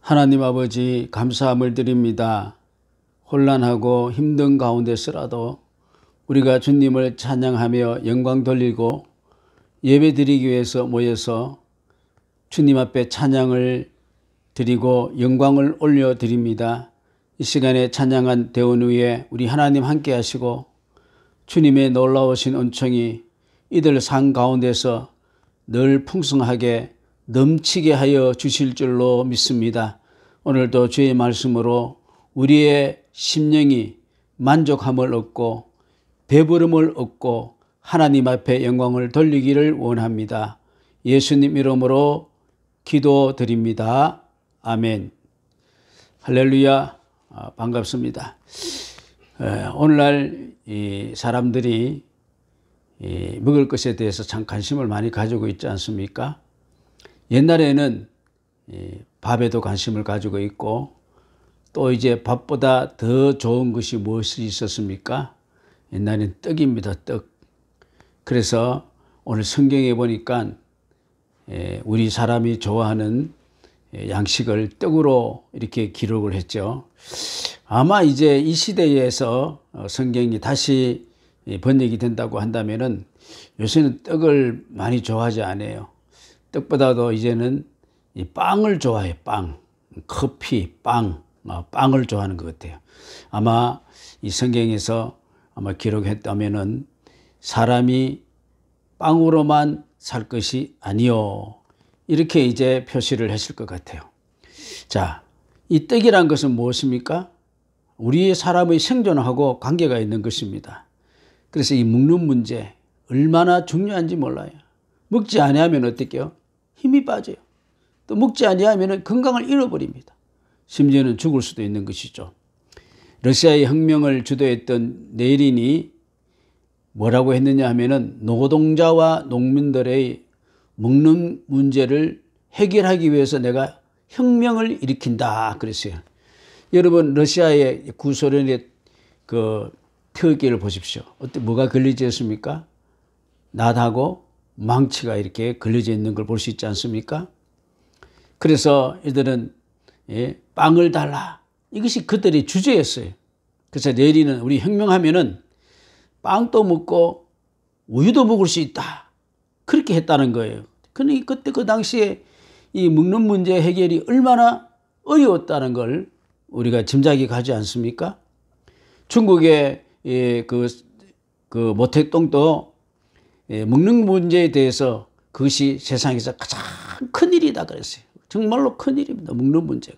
하나님 아버지 감사함을 드립니다. 혼란하고 힘든 가운데서라도 우리가 주님을 찬양하며 영광 돌리고 예배 드리기 위해서 모여서 주님 앞에 찬양을 드리고 영광을 올려드립니다. 이 시간에 찬양한 대원 위에 우리 하나님 함께 하시고 주님의 놀라우신 은총이 이들 상 가운데서 늘 풍성하게 넘치게 하여 주실 줄로 믿습니다. 오늘도 주의 말씀으로 우리의 심령이 만족함을 얻고 배부름을 얻고 하나님 앞에 영광을 돌리기를 원합니다. 예수님 이름으로 기도드립니다. 아멘. 할렐루야. 반갑습니다. 오늘날 이 사람들이 먹을 것에 대해서 참 관심을 많이 가지고 있지 않습니까? 옛날에는 밥에도 관심을 가지고 있고 또 이제 밥보다 더 좋은 것이 무엇이 있었습니까? 옛날에는 떡입니다. 떡. 그래서 오늘 성경에 보니까 우리 사람이 좋아하는 양식을 떡으로 이렇게 기록을 했죠. 아마 이제 이 시대에서 성경이 다시 번역이 된다고 한다면은 요새는 떡을 많이 좋아하지 않아요. 떡보다도 이제는 이 빵을 좋아해요. 빵, 커피, 빵을 좋아하는 것 같아요. 아마 이 성경에서 아마 기록했다면은 사람이 빵으로만 살 것이 아니요. 이렇게 이제 표시를 했을 것 같아요. 자, 이 떡이란 것은 무엇입니까? 우리의 사람의 생존하고 관계가 있는 것입니다. 그래서 이 먹는 문제 얼마나 중요한지 몰라요. 먹지 아니하면 어떡해요? 힘이 빠져요. 또 먹지 아니하면 건강을 잃어버립니다. 심지어는 죽을 수도 있는 것이죠. 러시아의 혁명을 주도했던 레닌이 뭐라고 했느냐 하면은 노동자와 농민들의 먹는 문제를 해결하기 위해서 내가 혁명을 일으킨다 그랬어요. 여러분 러시아의 구소련의 그 태극기를 보십시오. 뭐가 걸려져 있습니까? 낫하고 망치가 이렇게 걸려져 있는 걸 볼 수 있지 않습니까? 그래서 이들은 빵을 달라. 이것이 그들의 주제였어요. 그래서 레닌은 우리 혁명하면은 빵도 먹고 우유도 먹을 수 있다. 그렇게 했다는 거예요. 그러니 그때 그 당시에 이 먹는 문제 해결이 얼마나 어려웠다는 걸 우리가 짐작이 가지 않습니까? 중국의 그 모택동도 먹는 문제에 대해서 그것이 세상에서 가장 큰 일이다 그랬어요. 정말로 큰 일입니다. 먹는 문제가.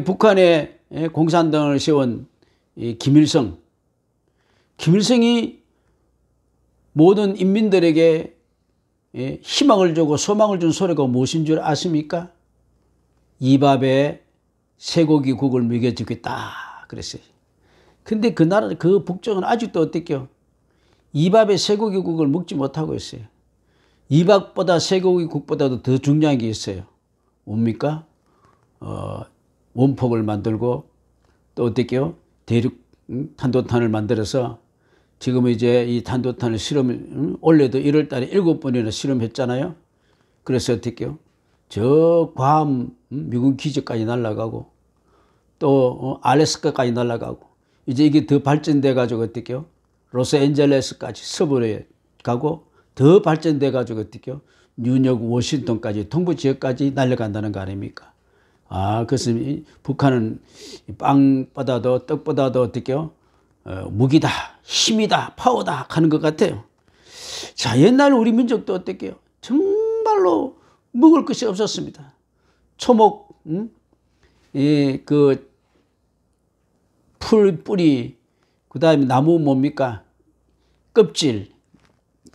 북한에 공산당을 세운 김일성이 모든 인민들에게 희망을 주고 소망을 준 소리가 무엇인 줄 아십니까? 이 밥에 쇠고기국을 먹여주겠다 그랬어요. 근데 그 나라 그 북쪽은 아직도 어땠게요? 이 밥에 쇠고기국을 먹지 못하고 있어요. 이 밥보다 쇠고기국보다도 더 중요한 게 있어요. 뭡니까? 원폭을 만들고 또 어떻게요? 대륙 탄도탄을 만들어서 지금 이제 이 탄도탄을 올해도 1월 달에 7번이나 실험했잖아요. 그래서 어떻게요? 저 괌 미국 기지까지 날아가고 또 알래스카까지 날아가고 이제 이게 더 발전돼 가지고 어떻게요? 로스앤젤레스까지 서부에 가고 더 발전돼 가지고 어떻게요? 뉴욕 워싱턴까지 동부 지역까지 날아간다는 거 아닙니까? 그래서 북한은 빵보다도 떡보다도 어떻게요? 무기다, 힘이다, 파워다 하는 것 같아요. 자, 옛날 우리 민족도 어떻게요? 정말로 먹을 것이 없었습니다. 초목, 그 뿌리, 그 다음에 나무 뭡니까? 껍질,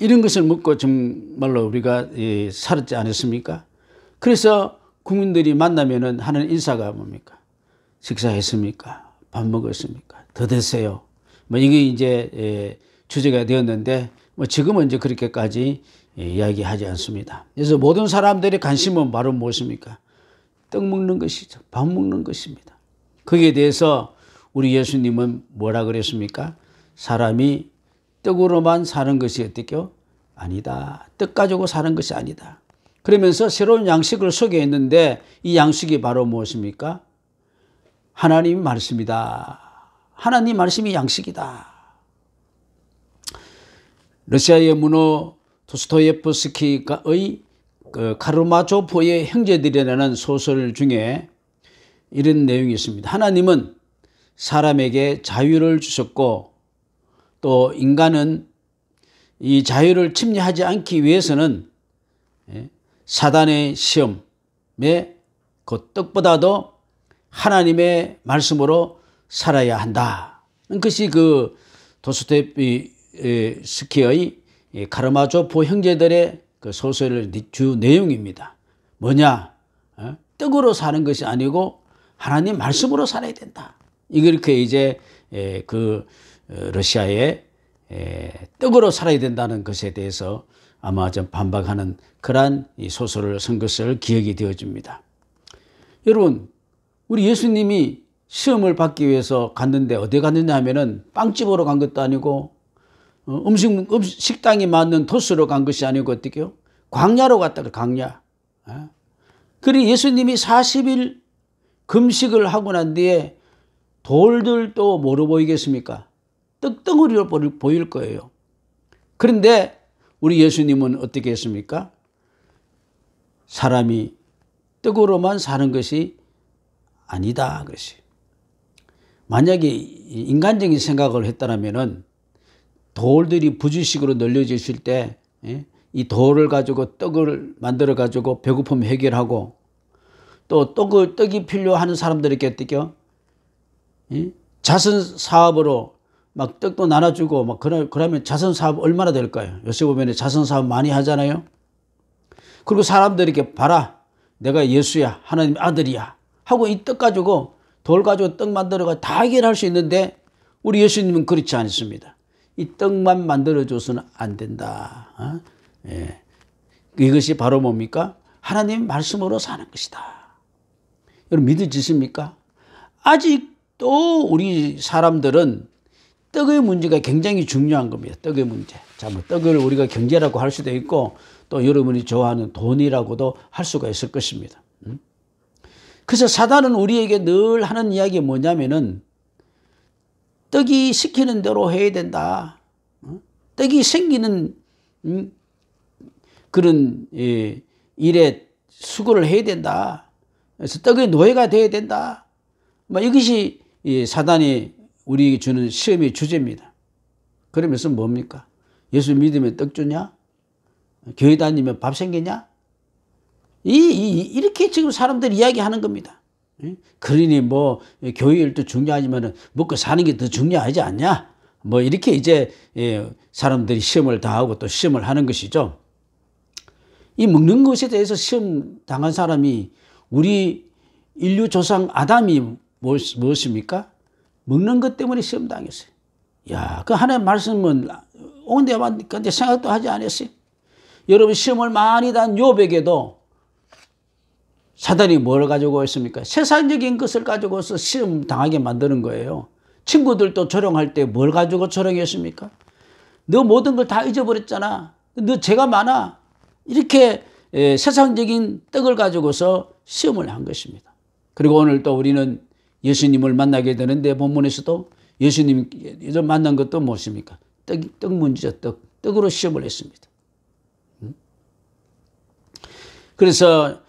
이런 것을 먹고 정말로 우리가 살았지 않았습니까? 그래서 국민들이 만나면은 하는 인사가 뭡니까? 식사했습니까? 밥 먹었습니까? 더 드세요. 이게 이제 주제가 되었는데 지금은 이제 그렇게까지 이야기하지 않습니다. 그래서 모든 사람들의 관심은 바로 무엇입니까? 떡 먹는 것이죠. 밥 먹는 것입니다. 거기에 대해서 우리 예수님은 뭐라 그랬습니까? 사람이 떡으로만 사는 것이 어떻게요? 아니다. 떡 가지고 사는 것이 아니다. 그러면서 새로운 양식을 소개했는데 이 양식이 바로 무엇입니까? 하나님 말씀이다. 하나님 말씀이 양식이다. 러시아의 문호 도스토예프스키의 카르마조포의 형제들이라는 소설 중에 이런 내용이 있습니다. 하나님은 사람에게 자유를 주셨고 또 인간은 이 자유를 침해하지 않기 위해서는 사단의 시험에 그 떡보다도 하나님의 말씀으로 살아야 한다. 그것이 그 도스토예프스키의 카르마조포 형제들의 그 소설의 주 내용입니다. 뭐냐? 떡으로 사는 것이 아니고 하나님 말씀으로 살아야 된다. 이렇게 이제 그 러시아의 떡으로 살아야 된다는 것에 대해서 아마 좀 반박하는 그러한 이 소설을 쓴 것을 기억이 되어집니다. 여러분, 우리 예수님이 시험을 받기 위해서 갔는데 어디 갔느냐 하면은 빵집으로 간 것도 아니고 식당이 맞는 도스로 간 것이 아니고 어떻게요? 광야로 갔다 그래, 광야. 그리고 예수님이 40일 금식을 하고 난 뒤에 돌들도 뭐로 보이겠습니까? 떡덩어리로 보일 거예요. 그런데 우리 예수님은 어떻게 했습니까? 사람이 떡으로만 사는 것이 아니다. 그것이. 만약에 인간적인 생각을 했다면 돌들이 부주식으로 널려져 있을 때 이 돌을 가지고 떡을 만들어 가지고 배고픔 해결하고 또 떡이 필요한 사람들에게 어떻게 자선 사업으로 막 떡도 나눠주고 막 그러면 자선 사업 얼마나 될까요? 요새 보면 자선 사업 많이 하잖아요. 그리고 사람들에게 봐라, 내가 예수야, 하나님 아들이야 하고 이 떡 가지고 돌 가지고 떡 만들어가 다 해결할 수 있는데 우리 예수님은 그렇지 않습니다. 이 떡만 만들어줘서는 안 된다. 이것이 바로 뭡니까? 하나님 말씀으로 사는 것이다. 여러분 믿어지십니까? 아직도 우리 사람들은 떡의 문제가 굉장히 중요한 겁니다. 떡의 문제. 자, 뭐 떡을 우리가 경제라고 할 수도 있고 또 여러분이 좋아하는 돈이라고도 할 수가 있을 것입니다. 그래서 사단은 우리에게 늘 하는 이야기가 뭐냐면은 떡이 시키는 대로 해야 된다. 떡이 생기는 그런 일에 수고를 해야 된다. 그래서 떡의 노예가 돼야 된다. 이것이 사단이 우리에게 주는 시험의 주제입니다. 그러면서 뭡니까? 예수 믿으면 떡 주냐? 교회 다니면 밥 생기냐? 이렇게 지금 사람들이 이야기하는 겁니다. 그러니 뭐 교회 일도 중요하지만 먹고 사는 게 더 중요하지 않냐? 뭐 이렇게 이제 사람들이 시험을 당하고 또 시험을 하는 것이죠. 이 먹는 것에 대해서 시험 당한 사람이 우리 인류 조상 아담이 무엇입니까? 먹는 것 때문에 시험 당했어요. 야, 그 하나님 말씀은 온데만 근데 생각도 하지 않았어요. 여러분 시험을 많이 단 욥에게도 사단이 뭘 가지고 있습니까? 세상적인 것을 가지고서 시험 당하게 만드는 거예요. 친구들도 조롱할 때 뭘 가지고 조롱했습니까? 너 모든 걸 다 잊어버렸잖아. 너 죄가 많아. 이렇게 세상적인 떡을 가지고서 시험을 한 것입니다. 그리고 오늘 또 우리는 예수님을 만나게 되는데 본문에서도 예수님 만난 것도 무엇입니까? 떡 문제죠. 떡으로 시험을 했습니다. 그래서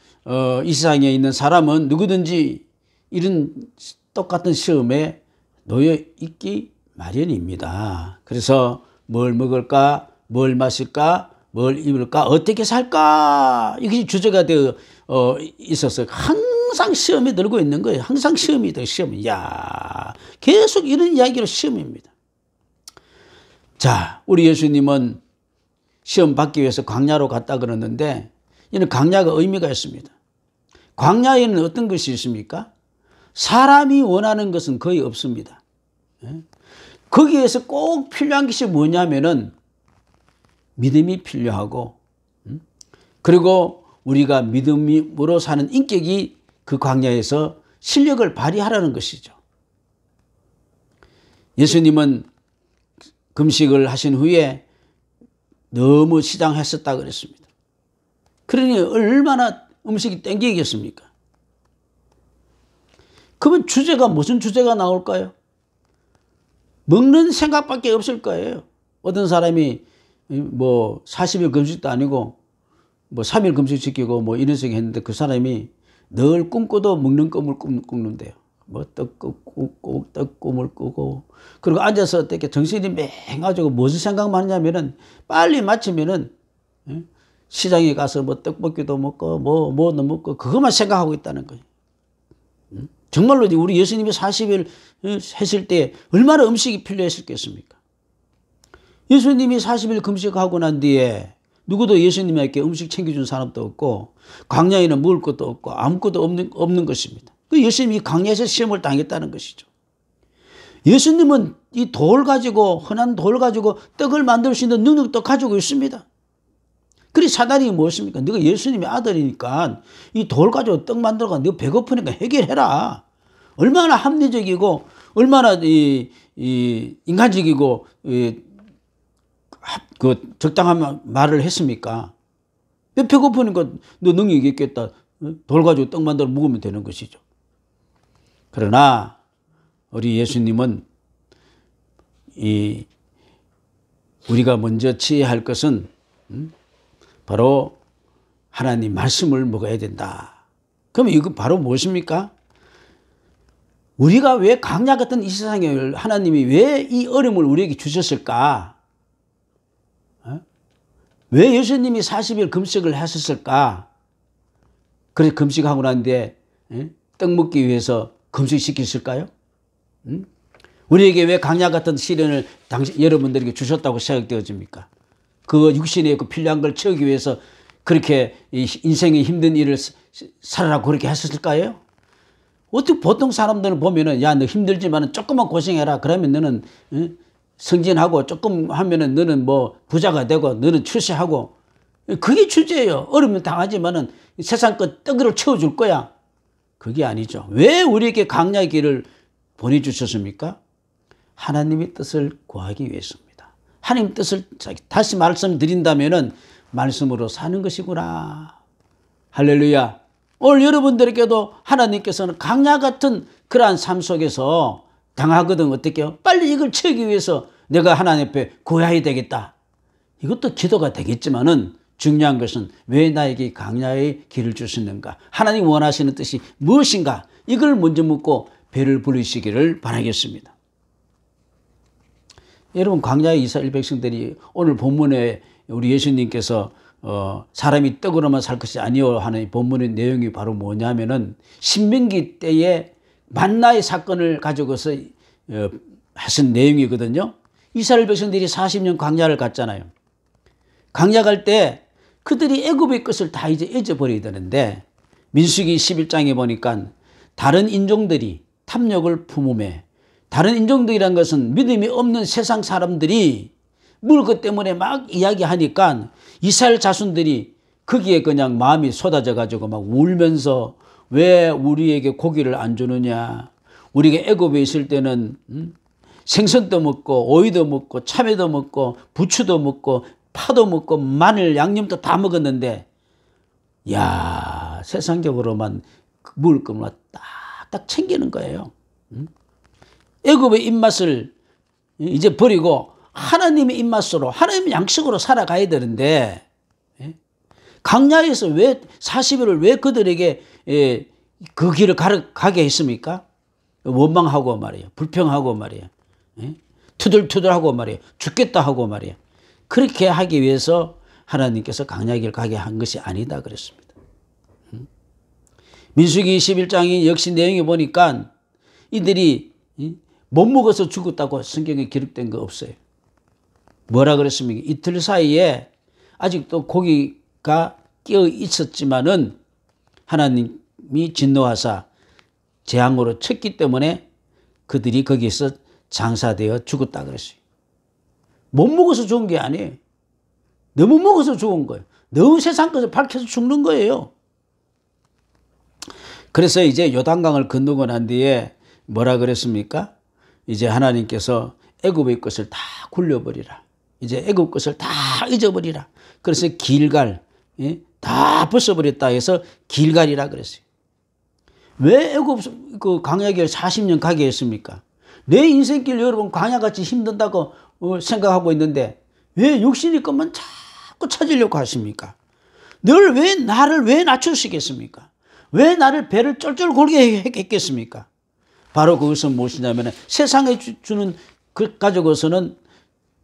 이 세상에 있는 사람은 누구든지 이런 똑같은 시험에 놓여 있기 마련입니다. 그래서 뭘 먹을까, 뭘 마실까, 뭘 입을까, 어떻게 살까, 이것이 주제가 되어 있어서 항상 시험에 들고 있는 거예요. 항상 시험이다, 시험. 야, 계속 이런 이야기로 시험입니다. 자, 우리 예수님은 시험 받기 위해서 광야로 갔다 그러는데 이는 광야가 의미가 있습니다. 광야에는 어떤 것이 있습니까? 사람이 원하는 것은 거의 없습니다. 거기에서 꼭 필요한 것이 뭐냐면은 믿음이 필요하고 그리고 우리가 믿음으로 사는 인격이 그 광야에서 실력을 발휘하라는 것이죠. 예수님은 금식을 하신 후에 너무 시장했었다 그랬습니다. 그러니 얼마나 음식이 땡기겠습니까? 그러면 주제가 무슨 주제가 나올까요? 먹는 생각밖에 없을 거예요. 어떤 사람이 뭐 40일 금식도 아니고 뭐 3일 금식 시키고 뭐 이런 식으로 했는데 그 사람이 늘 꿈꿔도 먹는 꿈을 꾼대요. 뭐 떡 굽고 떡 꿈을 꾸고 그리고 앉아서 어떻게 정신이 맹해가지고 무슨 생각만 하냐면은 빨리 마치면은 시장에 가서 뭐 떡볶이도 먹고 뭐도 먹고 그것만 생각하고 있다는 거예요. 정말로 우리 예수님이 40일 했을 때 얼마나 음식이 필요했었겠습니까? 예수님이 40일 금식하고 난 뒤에 누구도 예수님에게 음식 챙겨준 사람도 없고 광야에는 먹을 것도 없고 아무것도 없는 것입니다. 그 예수님이 광야에서 시험을 당했다는 것이죠. 예수님은 이 돌 가지고 흔한 돌 가지고 떡을 만들 수 있는 능력도 가지고 있습니다. 그리 사단이 무엇입니까? 네가 예수님의 아들이니까 이 돌 가지고 떡 만들어가 네가 배고프니까 해결해라. 얼마나 합리적이고 얼마나 인간적이고 그 적당한 말을 했습니까? 왜 배고프니까 너 능력이 있겠다. 돌 가지고 떡 만들어 먹으면 되는 것이죠. 그러나 우리 예수님은 우리가 먼저 취해야 할 것은 바로 하나님 말씀을 먹어야 된다. 그러면 이거 바로 무엇입니까? 우리가 왜 광야 같은 이 세상에 하나님이 왜 이 어려움을 우리에게 주셨을까? 왜 예수님이 40일 금식을 하셨을까? 그래서 금식하고 난 뒤에 떡 먹기 위해서 금식시켰을까요? 우리에게 왜 광야 같은 시련을 여러분들에게 주셨다고 생각되어집니까? 그 육신에 그 필요한 걸 채우기 위해서 그렇게 인생의 힘든 일을 살아라고 그렇게 했었을까요? 어떻게 보통 사람들은 보면은 야, 너 힘들지만 조금만 고생해라. 그러면 너는 승진하고 조금 하면은 너는 뭐 부자가 되고 너는 출세하고 그게 주제예요. 어려우면 당하지만은 세상 것 떡으로 채워줄 거야. 그게 아니죠. 왜 우리에게 광야의 길을 보내주셨습니까? 하나님의 뜻을 구하기 위해서입니다. 하나님 뜻을 다시 말씀드린다면은 말씀으로 사는 것이구나. 할렐루야. 오늘 여러분들에게도 하나님께서는 광야 같은 그러한 삶 속에서 당하거든 어떻게요? 빨리 이걸 채우기 위해서 내가 하나님 앞에 구해야 되겠다. 이것도 기도가 되겠지만은 중요한 것은 왜 나에게 광야의 길을 주시는가? 하나님 원하시는 뜻이 무엇인가? 이걸 먼저 묻고 배를 부르시기를 바라겠습니다. 여러분 광야의 이스라엘 백성들이 오늘 본문에 우리 예수님께서 사람이 떡으로만 살 것이 아니요 하는 본문의 내용이 바로 뭐냐면은 신명기 때에 만나의 사건을 가지고서 하신 내용이거든요. 이스라엘 백성들이 40년 광야를 갔잖아요. 광야 갈 때 그들이 애굽의 것을 다 이제 잊어버려야 되는데 민수기 11장에 보니까 다른 인종들이 탐욕을 품음에 다른 인종들이란 것은 믿음이 없는 세상 사람들이 먹을 것 때문에 막 이야기하니까 이스라엘 자손들이 거기에 그냥 마음이 쏟아져 가지고 막 울면서 왜 우리에게 고기를 안 주느냐. 우리가 애굽에 있을 때는 생선도 먹고 오이도 먹고 참외도 먹고 부추도 먹고 파도 먹고 마늘 양념도 다 먹었는데 야 세상적으로만 먹을 것만 딱딱 챙기는 거예요. 애굽의 입맛을 이제 버리고 하나님의 입맛으로 하나님의 양식으로 살아가야 되는데 광야에서 왜 40일을 왜 그들에게 그 길을 가게 했습니까? 원망하고 말이에요. 불평하고 말이에요. 투덜투덜하고 말이에요. 죽겠다 하고 말이에요. 그렇게 하기 위해서 하나님께서 광야 길을 가게 한 것이 아니다 그랬습니다. 민수기 21장이 역시 내용에 보니까 이들이 못 먹어서 죽었다고 성경에 기록된 거 없어요. 뭐라 그랬습니까? 이틀 사이에 아직도 고기가 끼어 있었지만은 하나님이 진노하사 재앙으로 쳤기 때문에 그들이 거기서 장사되어 죽었다 그랬어요. 못 먹어서 죽은 게 아니에요. 너무 먹어서 죽은 거예요. 너무 세상 것을 밝혀서 죽는 거예요. 그래서 이제 요단강을 건너고 난 뒤에 뭐라 그랬습니까? 이제 하나님께서 애굽의 것을 다 굴려버리라. 이제 애굽 것을 다 잊어버리라. 그래서 길갈 예? 다 벗어버렸다 해서 길갈이라 그랬어요. 왜 애굽 그 광야길 40년 가게 했습니까? 내 인생길 여러분 광야같이 힘든다고 생각하고 있는데 왜 육신의 것만 자꾸 찾으려고 하십니까? 늘 왜 나를 왜 낮추시겠습니까? 왜 나를 배를 쩔쩔 골게 했겠습니까? 바로 그것은 무엇이냐면 세상에 주는 것 가지고서는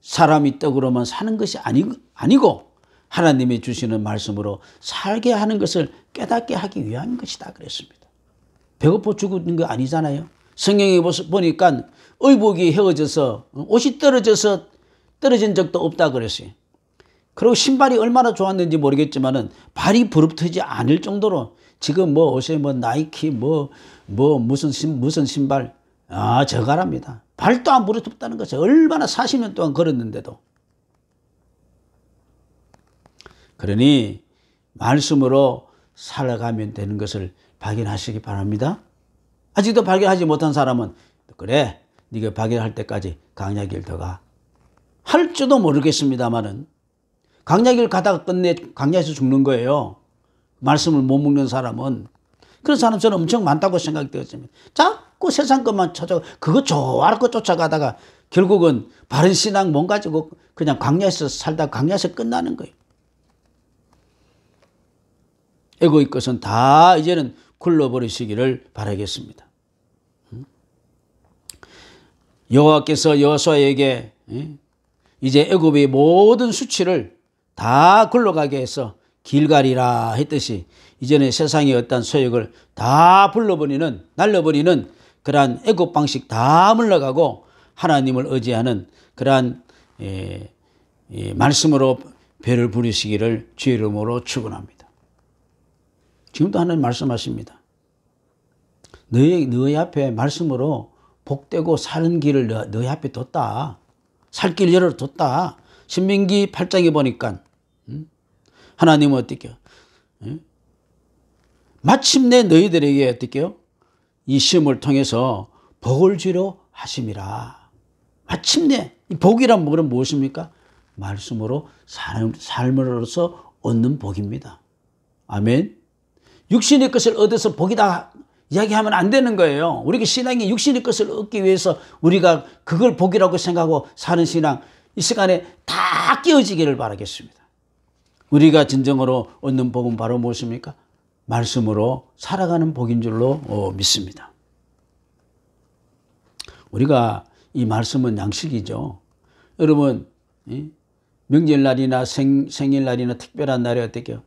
사람이 떡으로만 사는 것이 아니고 하나님이 주시는 말씀으로 살게 하는 것을 깨닫게 하기 위한 것이다 그랬습니다. 배고파 죽는 거 아니잖아요. 성경에 보니까 의복이 헤어져서 옷이 떨어진 적도 없다 그랬어요. 그리고 신발이 얼마나 좋았는지 모르겠지만은 발이 부릅뜨지 않을 정도로 지금 뭐 옷에 뭐 나이키 무슨 신발 저가랍니다. 발도 안 부릅뜨다는 것이 얼마나 40년 동안 걸었는데도. 그러니 말씀으로 살아가면 되는 것을 발견하시기 바랍니다. 아직도 발견하지 못한 사람은 그래 네가 발견할 때까지 광야길 더 가. 할지도 모르겠습니다만은 광야길 가다가 끝내 광야에서 죽는 거예요. 말씀을 못 먹는 사람은. 그런 사람 저는 엄청 많다고 생각되었습니다. 자꾸 세상 것만 찾아가 그거 좋아할 거 쫓아가다가 결국은 바른 신앙 못 가지고 그냥 광야에서 살다 광야에서 끝나는 거예요. 애고의 것은 다 이제는 굴러버리시기를 바라겠습니다. 여호와께서 여호수아에게 이제 애굽의 모든 수치를 다 굴러가게 해서 길갈이라 했듯이 이제는 세상의 어떤 소욕을 다 날려버리는 그러한 애굽 방식 다 물러가고 하나님을 의지하는 그러한 말씀으로 배를 부리시기를 주의 이름으로 축원합니다. 지금도 하나님 말씀하십니다. 너희 앞에 말씀으로 복되고 사는 길을 너희 앞에 뒀다. 살 길 열어뒀다. 신명기 8장에 보니까 하나님은 어떻게요? 마침내 너희들에게 어떻게요? 이 시험을 통해서 복을 주려 하심이라. 마침내 이 복이란 뭐는 무엇입니까? 말씀으로 삶으로서 얻는 복입니다. 아멘. 육신의 것을 얻어서 복이다 이야기하면 안 되는 거예요. 우리가 신앙이 육신의 것을 얻기 위해서 우리가 그걸 복이라고 생각하고 사는 신앙 이 시간에 다 깨어지기를 바라겠습니다. 우리가 진정으로 얻는 복은 바로 무엇입니까? 말씀으로 살아가는 복인 줄로 믿습니다. 우리가 이 말씀은 양식이죠. 여러분 명절날이나 생일날이나 특별한 날에 어떻게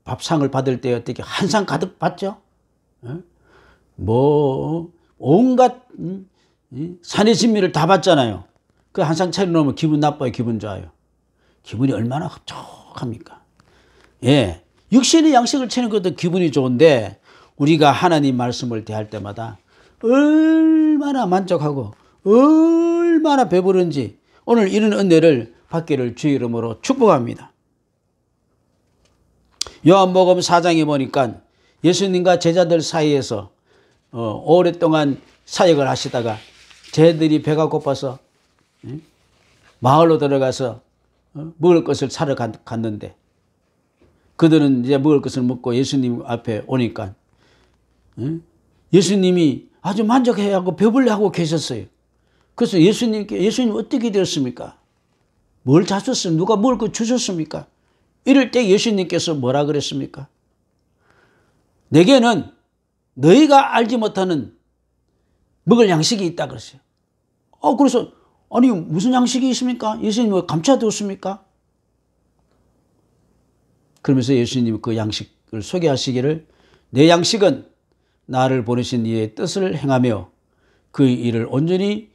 밥상을 받을 때 어떻게 한 상 가득 받죠? 뭐 온갖 산의 진미를 다 받잖아요. 그 한 상 차려놓으면 기분 나빠요, 기분 좋아요? 기분이 얼마나 흡족합니까? 예, 육신의 양식을 채는 것도 기분이 좋은데 우리가 하나님 말씀을 대할 때마다 얼마나 만족하고 얼마나 배부른지 오늘 이런 은혜를 받기를 주의 이름으로 축복합니다. 요한복음 4장에 보니까 예수님과 제자들 사이에서 오랫동안 사역을 하시다가 제들이 배가 고파서 마을로 들어가서 먹을 것을 사러 갔는데 그들은 이제 먹을 것을 먹고 예수님 앞에 오니까 예수님이 아주 만족해하고 배불러하고 계셨어요. 그래서 예수님 어떻게 되었습니까? 뭘 자셨어요? 누가 먹을 거 주셨습니까? 이럴 때 예수님께서 뭐라 그랬습니까? 내게는 너희가 알지 못하는 먹을 양식이 있다 그랬어요. 그래서 아니 무슨 양식이 있습니까? 예수님 왜 감춰두었습니까? 그러면서 예수님이 그 양식을 소개하시기를 내 양식은 나를 보내신 이의 뜻을 행하며 그 일을 온전히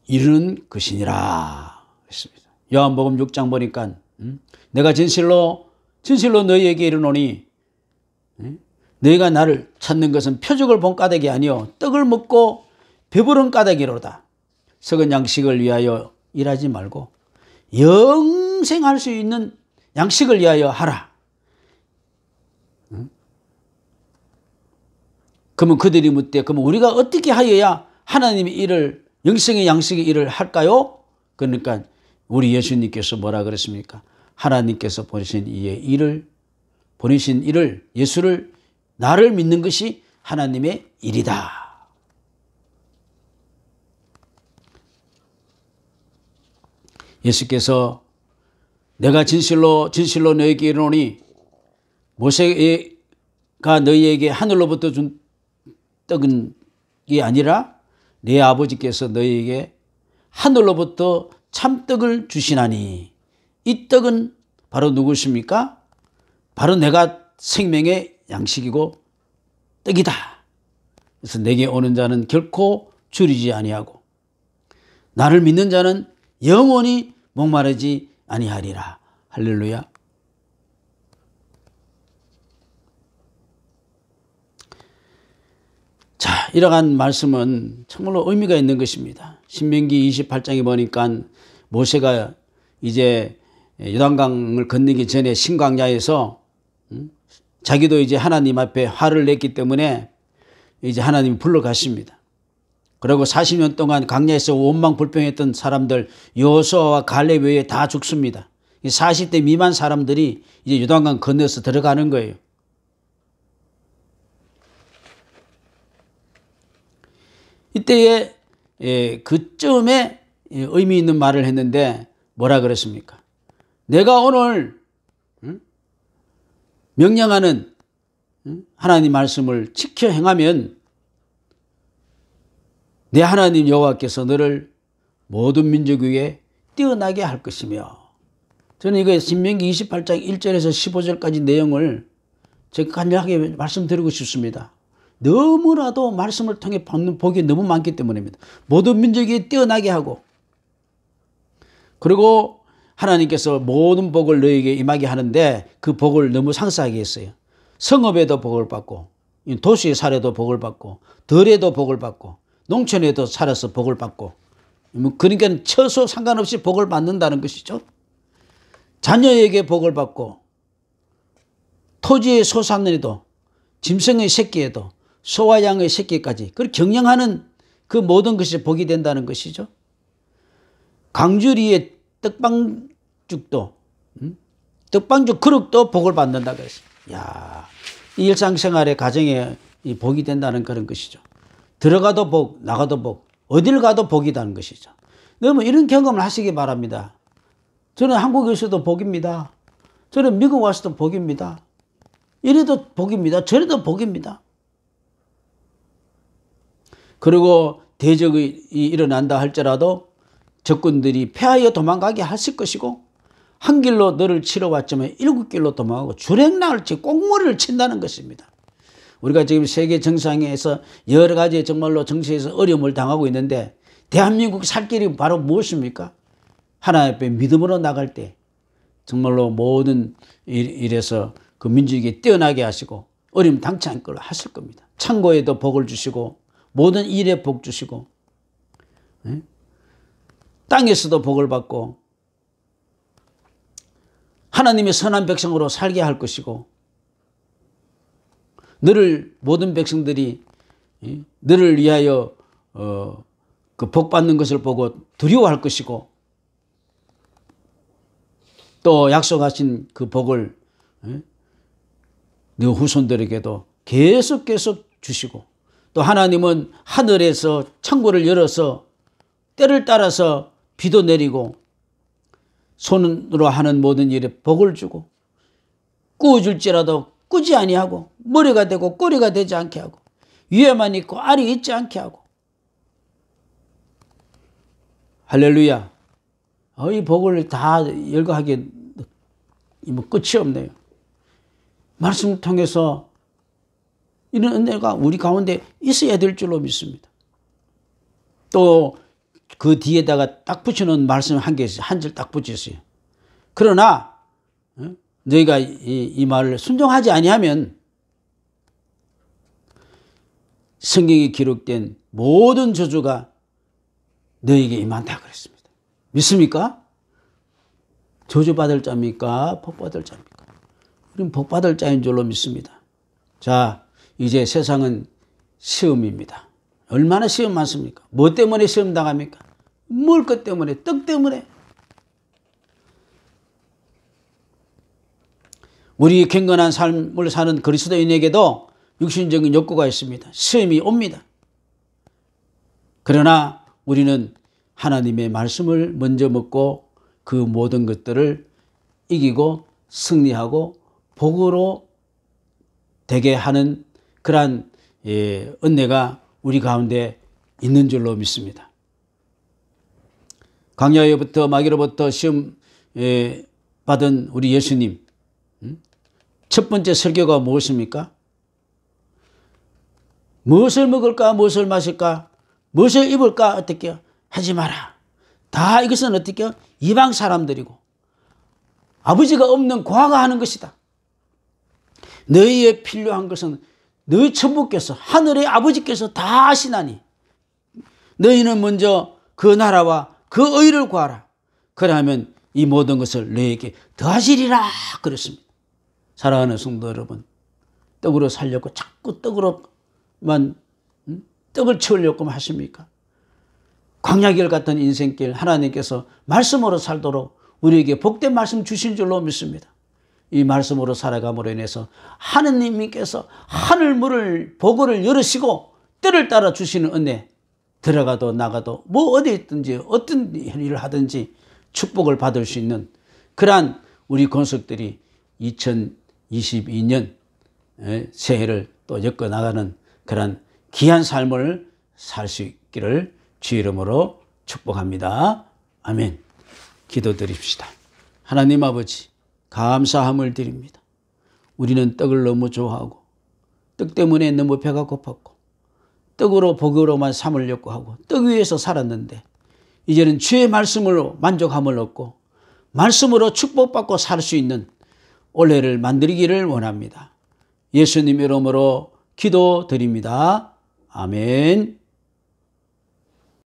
이루는 것이니라 했습니다. 요한복음 6장 보니까 내가 진실로 너희에게 이르노니 너희가 나를 찾는 것은 표적을 본 까닭이 아니요 떡을 먹고 배부른 까닭이로다. 썩은 양식을 위하여 일하지 말고 영생할 수 있는 양식을 위하여 하라. 그러면 그들이 묻되 그러면 우리가 어떻게 하여야 하나님의 일을 영생의 양식의 일을 할까요? 그러니까 우리 예수님께서 뭐라 그랬습니까? 하나님께서 보내신 일을 예수를 나를 믿는 것이 하나님의 일이다. 예수께서 내가 진실로 너에게 이르노니 모세가 너희에게 하늘로부터 준 떡은 이 아니라 내 아버지께서 너희에게 하늘로부터 참떡을 주시나니 이 떡은 바로 누구십니까? 바로 내가 생명의 양식이고 떡이다. 그래서 내게 오는 자는 결코 줄이지 아니하고 나를 믿는 자는 영원히 목마르지 아니하리라. 할렐루야. 자, 이러한 말씀은 정말로 의미가 있는 것입니다. 신명기 28장에 보니까 모세가 이제 요단강을 건너기 전에 신광야에서 자기도 이제 하나님 앞에 화를 냈기 때문에 이제 하나님이 불러가십니다. 그리고 40년 동안 광야에서 원망불평했던 사람들 여호수아와 갈렙 외에 다 죽습니다. 40대 미만 사람들이 이제 요단강 건너서 들어가는 거예요. 이때에 그쯤에 의미 있는 말을 했는데 뭐라 그랬습니까? 내가 오늘 명령하는 하나님 말씀을 지켜 행하면 내 하나님 여호와께서 너를 모든 민족 위에 뛰어나게 할 것이며, 저는 이거 신명기 28장 1절에서 15절까지 내용을 제가 간략하게 말씀드리고 싶습니다. 너무나도 말씀을 통해 받는 복이 너무 많기 때문입니다. 모든 민족이 뛰어나게 하고, 그리고 하나님께서 모든 복을 너에게 임하게 하는데 그 복을 너무 상세하게 했어요. 성읍에도 복을 받고, 도시에 살아도 복을 받고, 들에도 복을 받고, 농촌에도 살아서 복을 받고, 그러니까 처소 상관없이 복을 받는다는 것이죠. 자녀에게 복을 받고, 토지의 소산에도, 짐승의 새끼에도, 소와 양의 새끼까지 그걸 경영하는 그 모든 것이 복이 된다는 것이죠. 광주리의 떡방죽도, 떡방죽 그릇도 복을 받는다고 했어요. 야, 이 일상생활의 가정에 이 복이 된다는 그런 것이죠. 들어가도 복, 나가도 복, 어딜 가도 복이라는 것이죠. 여러분 이런 경험을 하시기 바랍니다. 저는 한국에서도 복입니다. 저는 미국 와서도 복입니다. 이래도 복입니다. 저래도 복입니다. 그리고 대적이 일어난다 할지라도 적군들이 패하여 도망가게 하실 것이고, 한 길로 너를 치러 왔지만 7길로 도망가고 주랭랑을 치고 꽁무리를 친다는 것입니다. 우리가 지금 세계 정상에서 여러 가지 정말로 정치에서 어려움을 당하고 있는데 대한민국 살 길이 바로 무엇입니까? 하나님 앞에 믿음으로 나갈 때 정말로 모든 일에서 그 민족에게 뛰어나게 하시고 어려움 당치 않을 걸 하실 겁니다. 창고에도 복을 주시고 모든 일에 복 주시고, 땅에서도 복을 받고 하나님의 선한 백성으로 살게 할 것이고, 너를 모든 백성들이 너를 위하여 그 복 받는 것을 보고 두려워할 것이고, 또 약속하신 그 복을 너 후손들에게도 계속 주시고, 또 하나님은 하늘에서 창고를 열어서 때를 따라서 비도 내리고 손으로 하는 모든 일에 복을 주고, 꾸어줄지라도 꾸지 아니하고 머리가 되고 꼬리가 되지 않게 하고 위에만 있고 알이 있지 않게 하고. 할렐루야. 이 복을 다 열거하기에 뭐 끝이 없네요. 말씀을 통해서 이런 은혜가 우리 가운데 있어야 될 줄로 믿습니다. 또 그 뒤에다가 딱 붙여놓은 말씀 한 절 딱 붙였어요. 그러나 너희가 이 말을 순종하지 아니하면 성경에 기록된 모든 저주가 너희에게 임한다 그랬습니다. 믿습니까? 저주받을 자입니까? 복받을 자입니까? 우리는 복받을 자인 줄로 믿습니다. 자, 이제 세상은 시험입니다. 얼마나 시험 많습니까? 뭐 때문에 시험 당합니까? 먹을 것 때문에, 떡 때문에. 우리 경건한 삶을 사는 그리스도인에게도 육신적인 욕구가 있습니다. 시험이 옵니다. 그러나 우리는 하나님의 말씀을 먼저 먹고 그 모든 것들을 이기고 승리하고 복으로 되게 하는 그러한 은혜가 우리 가운데 있는 줄로 믿습니다. 광야에부터 마귀로부터 시험 받은 우리 예수님, 첫 번째 설교가 무엇입니까? 무엇을 먹을까, 무엇을 마실까, 무엇을 입을까, 어떻게 하지 마라. 다 이것은 어떻게 이방 사람들이고 아버지가 없는 고아가 하는 것이다. 너희에 필요한 것은 너희 천부께서, 하늘의 아버지께서 다 아시나니 너희는 먼저 그 나라와 그 의를 구하라. 그러면 이 모든 것을 너희에게 더하시리라 그랬습니다. 사랑하는 성도 여러분, 떡으로 살려고 자꾸 떡으로만 떡을 채우려고 하십니까? 광야길 같은 인생길 하나님께서 말씀으로 살도록 우리에게 복된 말씀 주신 줄로 믿습니다. 이 말씀으로 살아감으로 인해서 하느님께서 하늘문을 보고를 열으시고 때를 따라 주시는 은혜, 들어가도 나가도 뭐 어디 있든지 어떤 일을 하든지 축복을 받을 수 있는 그러한 우리 권속들이 2022년 새해를 또 엮어나가는 그러한 귀한 삶을 살 수 있기를 주의 이름으로 축복합니다. 아멘. 기도드립시다. 하나님 아버지, 감사함을 드립니다. 우리는 떡을 너무 좋아하고 떡 때문에 너무 배가 고팠고 떡으로 복으로만 삼으려고 하고 떡 위에서 살았는데 이제는 주의 말씀으로 만족함을 얻고 말씀으로 축복받고 살 수 있는 올해를 만들기를 원합니다. 예수님 이름으로 기도드립니다. 아멘.